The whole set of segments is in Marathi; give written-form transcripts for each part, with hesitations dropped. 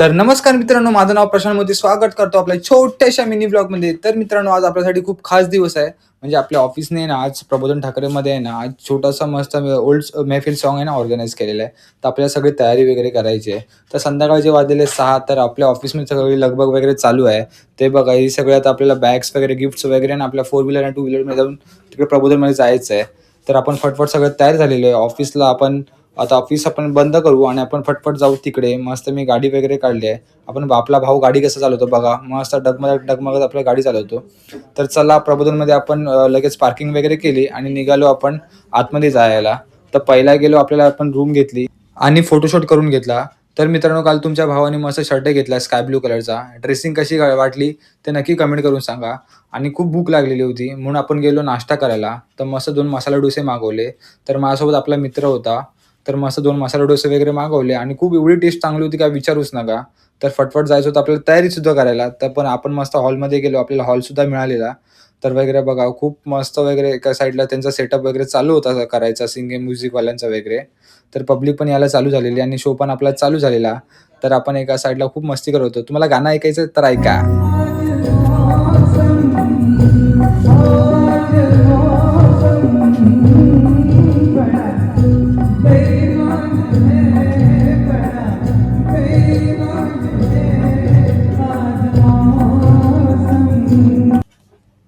तर नमस्कार मित्रांनो, माझं नाव प्रशांत मोदी. स्वागत करतो आपल्या छोट्याशा मिनी ब्लॉगमध्ये. तर मित्रांनो, आज आपल्यासाठी खूप खास दिवस आहे. म्हणजे आपल्या ऑफिसने ना आज प्रबोधन ठाकरेमध्ये आहे ना, आज छोटासा मस्त ओल्ड महफिल सॉन्ग आहे ना ऑर्गनाइज केलेलं आहे. तर आपल्याला सगळी तयारी वगैरे करायची आहे. तर संध्याकाळचे वाजलेले 6 तर आपल्या ऑफिसमध्ये सगळी लगबग वगैरे चालू आहे. ते बघा हे सगळं आता आपल्याला बॅग्स वगैरे, गिफ्ट्स वगैरे ना आपल्या 4 व्हीलर आणि 2 व्हीलरमध्ये जाऊन तिकडे प्रबोधनमध्ये जायचं आहे. तर आपण फटफट सगळं तयार झालेलो आहे. ऑफिसला आपण आता ऑफिस आपण बंद करू आणि आपण फटफट जाऊ तिकडे. मस्त मी गाडी वगैरे काढली आहे. आपला भाऊ गाडी कसं चालवतो बघा. मस्त डगमगत डगमगत आपली गाडी चालवतो. तर चला प्रबोधनमध्ये आपण लगेच पार्किंग वगैरे केली आणि निघालो आपण आतमध्ये जायला. तर पहिला गेलो आपल्याला आपण रूम घेतली आणि फोटोशूट करून घेतला. तर मित्रांनो, काल तुमच्या भावाने मस्त शर्ट घेतला स्काय ब्लू कलरचा. ड्रेसिंग कशी वाटली ते नक्की कमेंट करून सांगा. आणि खूप भूक लागलेली होती म्हणून आपण गेलो नाश्ता करायला. तर मस्त 2 मसाला डोसे मागवले. तर माझ्यासोबत आपला मित्र होता. तर मस्त 2 मसाला डोसे वगैरे मागवले आणि खूप एवढी टेस्ट चांगली होती काय विचारूच नका. तर फटफट जायचं होतं आपल्याला तयारीसुद्धा करायला. तर पण आपण मस्त हॉलमध्ये गेलो. आपल्याला हॉलसुद्धा मिळालेला. तर वगैरे बघा खूप मस्त वगैरे एका साईडला त्यांचा सेटअप वगैरे चालू होता करायचा सिंगिंग म्युझिकवाल्यांचा वगैरे. तर पब्लिक पण यायला चालू झालेली आणि शो पण आपला चालू झालेला. तर आपण एका साईडला खूप मस्ती करत होतो. तुम्हाला गाणं ऐकायचं तर ऐका.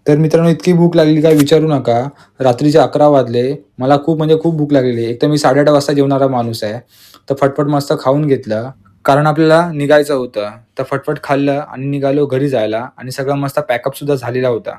तर मित्रांनो, इतकी भूक लागली काय विचारू नका. रात्रीचे 11 वाजले. मला खूप म्हणजे खूप भूक लागलेली आहे. एकतर मी 8:30 वाजता जेवणारा माणूस आहे. तर फटफट मस्त खाऊन घेतलं. कारण आपल्याला निघायचं होतं. तर फटफट खाल्लं आणि निघालो घरी जायला आणि सगळा मस्त पॅकअप सुद्धा झालेला होता.